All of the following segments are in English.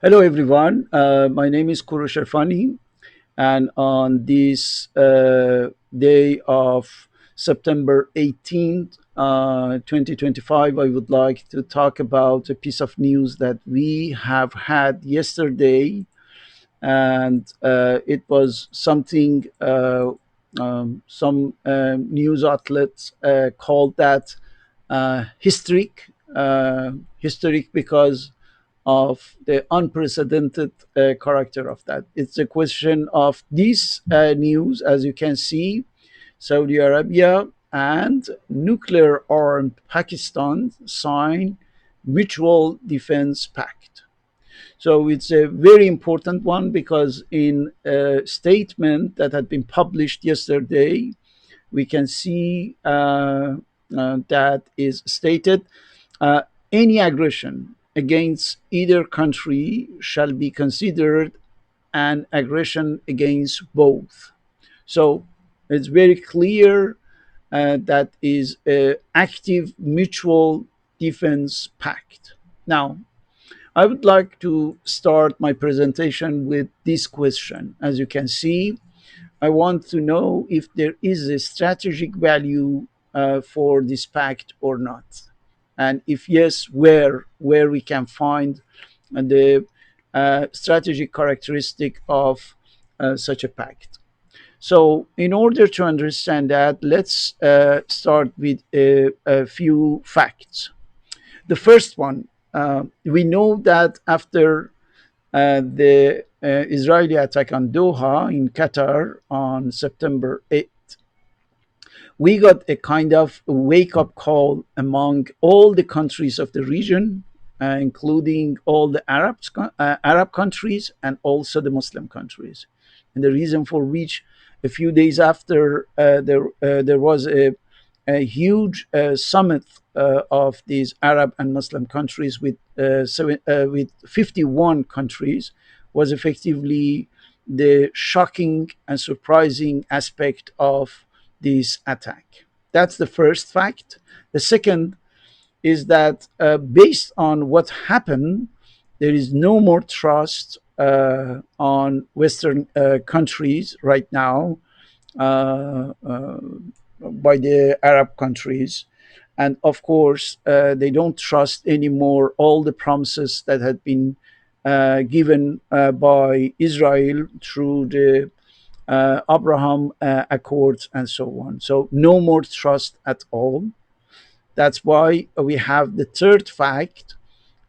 Hello, everyone. My name is Korosh Erfani, and on this day of September 18th, 2025, I would like to talk about a piece of news that we have had yesterday, and it was something some news outlets called that historic, historic because of the unprecedented character of that. It's a question of this news, as you can see, Saudi Arabia and nuclear armed Pakistan sign mutual defense pact. So it's a very important one because in a statement that had been published yesterday, we can see that is stated uh, any aggression against either country shall be considered an aggression against both. So it's very clear that is an active mutual defense pact. Now, I would like to start my presentation with this question. As you can see, I want to know if there is a strategic value for this pact or not, and if yes, where we can find the strategic characteristic of such a pact. So, in order to understand that, let's start with a few facts. The first one, we know that after the Israeli attack on Doha in Qatar on September 8th, we got a kind of wake up call among all the countries of the region, including all the Arab countries and also the Muslim countries. And the reason for which a few days after there was a huge summit of these Arab and Muslim countries with 51 countries was effectively the shocking and surprising aspect of this attack. That's the first fact. The second is that based on what happened, there is no more trust on Western countries right now by the Arab countries. And of course, they don't trust anymore all the promises that had been given by Israel through the Abraham Accords and so on. So, no more trust at all. That's why we have the third fact,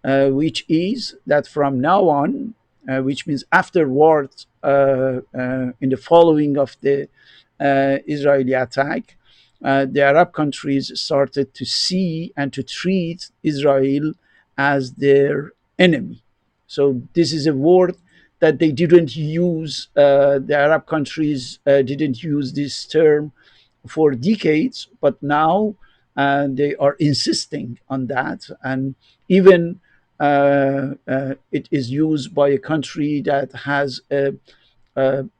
which is that from now on, which means afterwards, in the following of the Israeli attack, the Arab countries started to see and to treat Israel as their enemy. So this is a word that they didn't use. The Arab countries didn't use this term for decades, but now they are insisting on that, and even it is used by a country that has a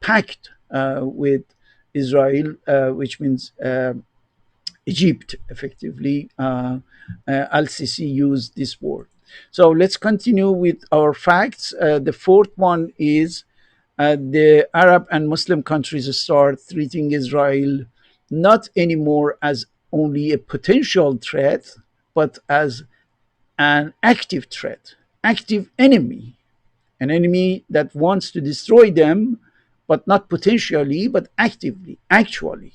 pact with Israel, which means Egypt, effectively. Al Sisi used this word. So let's continue with our facts. The fourth one is the Arab and Muslim countries start treating Israel not anymore as only a potential threat, but as an active threat, active enemy, an enemy that wants to destroy them, but not potentially, but actively, actually,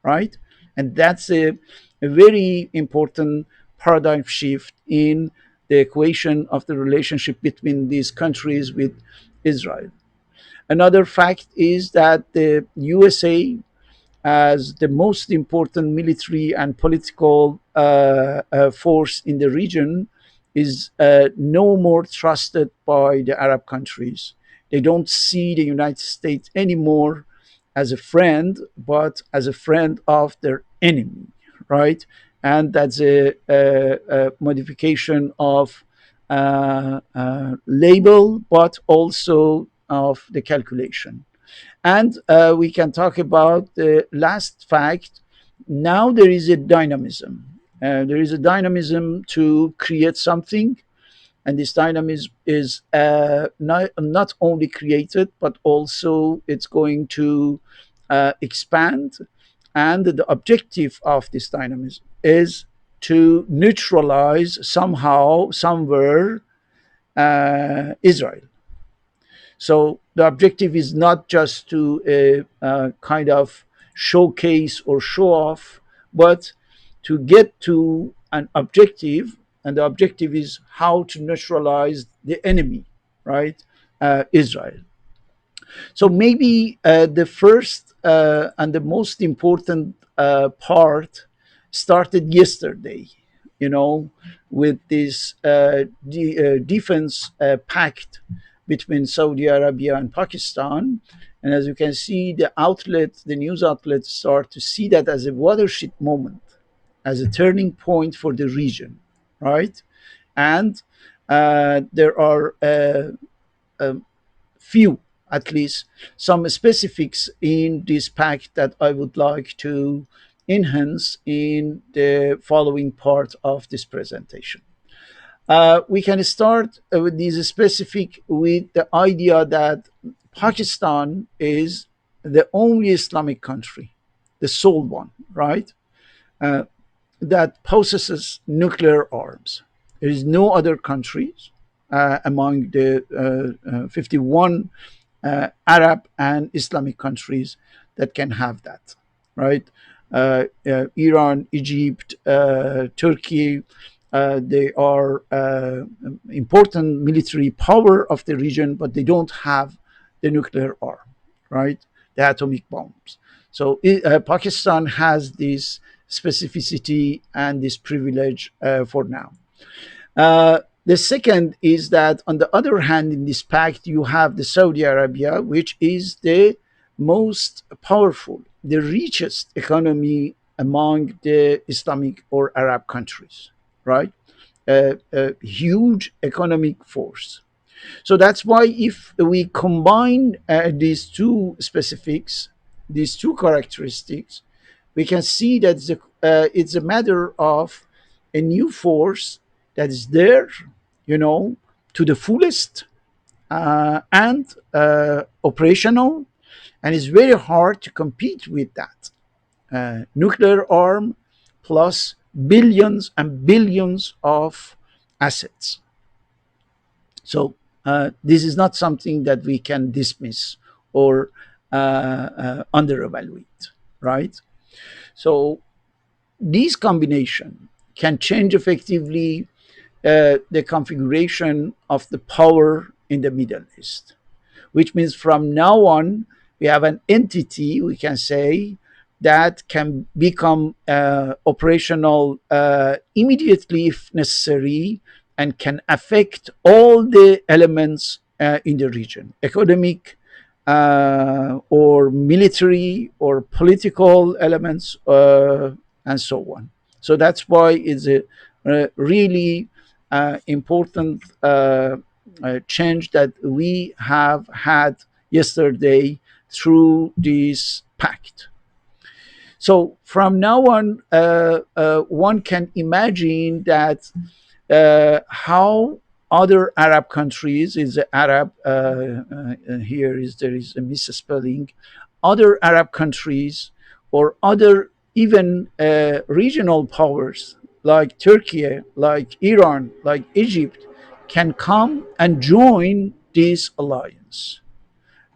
right? And that's a very important paradigm shift in the equation of the relationship between these countries with Israel. Another fact is that the USA, as the most important military and political force in the region, is no more trusted by the Arab countries. They don't see the United States anymore as a friend, but as a friend of their enemy, right? And that's a modification of label, but also of the calculation. And we can talk about the last fact. Now there is a dynamism. There is a dynamism to create something and this dynamism is not only created, but also it's going to expand. And the objective of this dynamism is to neutralize somehow, somewhere, Israel. So the objective is not just to kind of showcase or show off, but to get to an objective, and the objective is how to neutralize the enemy, right? Israel. So maybe the first and the most important part started yesterday, you know, with this defense pact between Saudi Arabia and Pakistan. And as you can see, the news outlets start to see that as a watershed moment, as a turning point for the region, right? And there are few, at least, some specifics in this pact that I would like to enhance in the following part of this presentation. We can start with this specific with the idea that Pakistan is the only Islamic country, the sole one, right? Uh, that possesses nuclear arms. There is no other countries among the 51 Arab and Islamic countries that can have that, right? Iran, Egypt, Turkey, they are important military power of the region, but they don't have the nuclear arm, right? The atomic bombs. So Pakistan has this specificity and this privilege for now. The second is that, on the other hand, in this pact, you have the Saudi Arabia, which is the most powerful, the richest economy among the Islamic or Arab countries, right? A huge economic force. So that's why, if we combine these two specifics, these two characteristics, we can see that it's a matter of a new force that is there, you know, to the fullest and operational, and it's very hard to compete with that nuclear arm plus billions and billions of assets. So this is not something that we can dismiss or under evaluate, right? So these combination can change effectively the configuration of the power in the Middle East, which means from now on we have an entity, we can say, that can become operational immediately if necessary, and can affect all the elements in the region, economic or military or political elements, and so on. So that's why it's a really important change that we have had yesterday through this pact. So from now on, one can imagine that how other Arab countries, is Arab here is there is a misspelling, other Arab countries or other even regional powers like Turkey, like Iran, like Egypt, can come and join this alliance.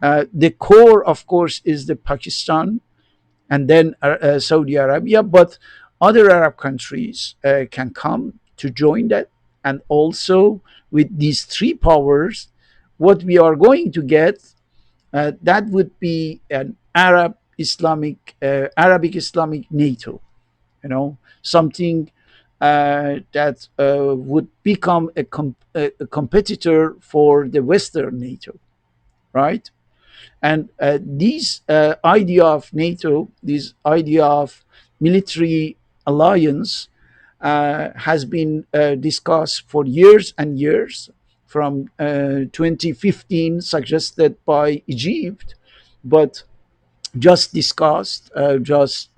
The core, of course, is the Pakistan and then Saudi Arabia, but other Arab countries can come to join that. And also, with these three powers, what we are going to get, that would be an Arabic-Islamic NATO, something that would become a competitor for the Western NATO, right? And this idea of NATO, this idea of military alliance, has been discussed for years and years, from 2015, suggested by Egypt, but just discussed, just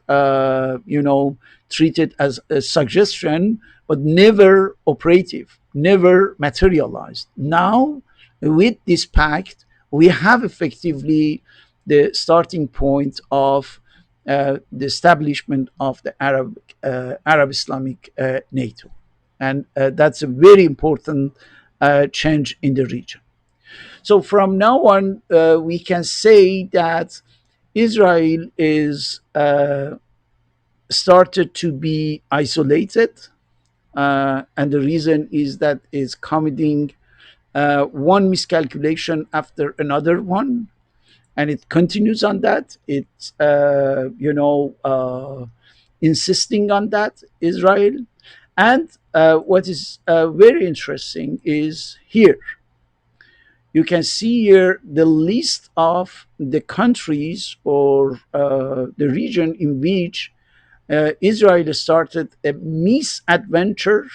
treated as a suggestion, but never operative, never materialized. Now, with this pact, we have effectively the starting point of the establishment of the Arab-Islamic NATO. And that's a very important change in the region. So from now on, we can say that Israel is started to be isolated, and the reason is that is committing one miscalculation after another one, and it continues on that. It's insisting on that, Israel. And what is very interesting is here you can see here the list of the countries or the region in which Israel started a misadventure,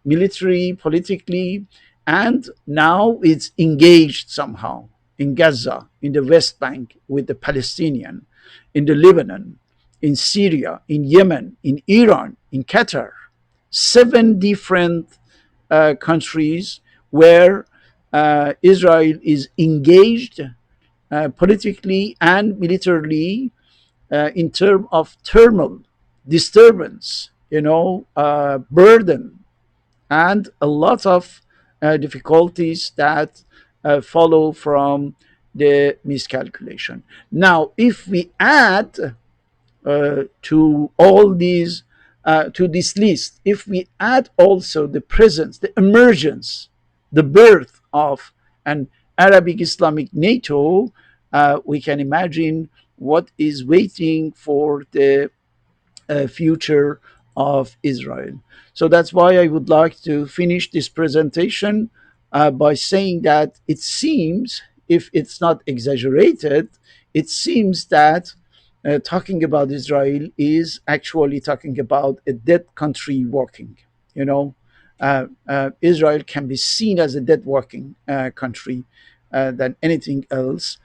military, politically, and now it's engaged somehow in Gaza, in the West Bank with the Palestinian, in the Lebanon, in Syria, in Yemen, in Iran, in Qatar. Seven different countries where Israel is engaged politically and militarily in terms of turmoil, disturbance, burden, and a lot of difficulties that follow from the miscalculation. Now, if we add to all these to this list, if we add also the presence, the emergence, the birth of an Arabic-Islamic NATO, we can imagine what is waiting for the future of Israel. So that's why I would like to finish this presentation by saying that it seems, if it's not exaggerated, it seems that talking about Israel is actually talking about a dead country walking. You know, Israel can be seen as a dead walking country than anything else.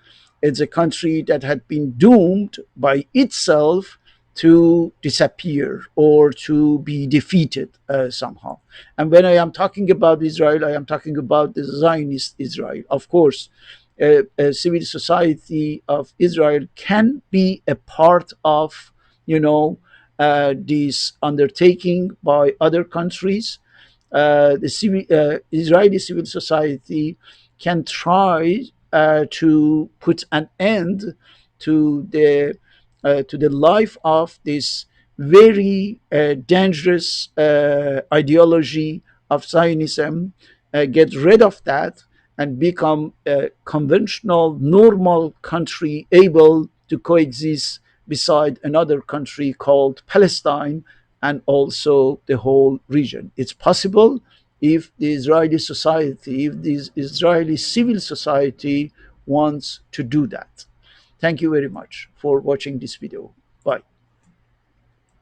It's a country that had been doomed by itself to disappear or to be defeated somehow. And when I am talking about Israel, I am talking about the Zionist Israel. Of course, a civil society of Israel can be a part of, this undertaking by other countries. Israeli civil society can try to put an end to the life of this very dangerous ideology of Zionism, get rid of that, and become a conventional, normal country able to coexist beside another country called Palestine and also the whole region. It's possible if the Israeli society, if the Israeli civil society wants to do that. Thank you very much for watching this video. Bye.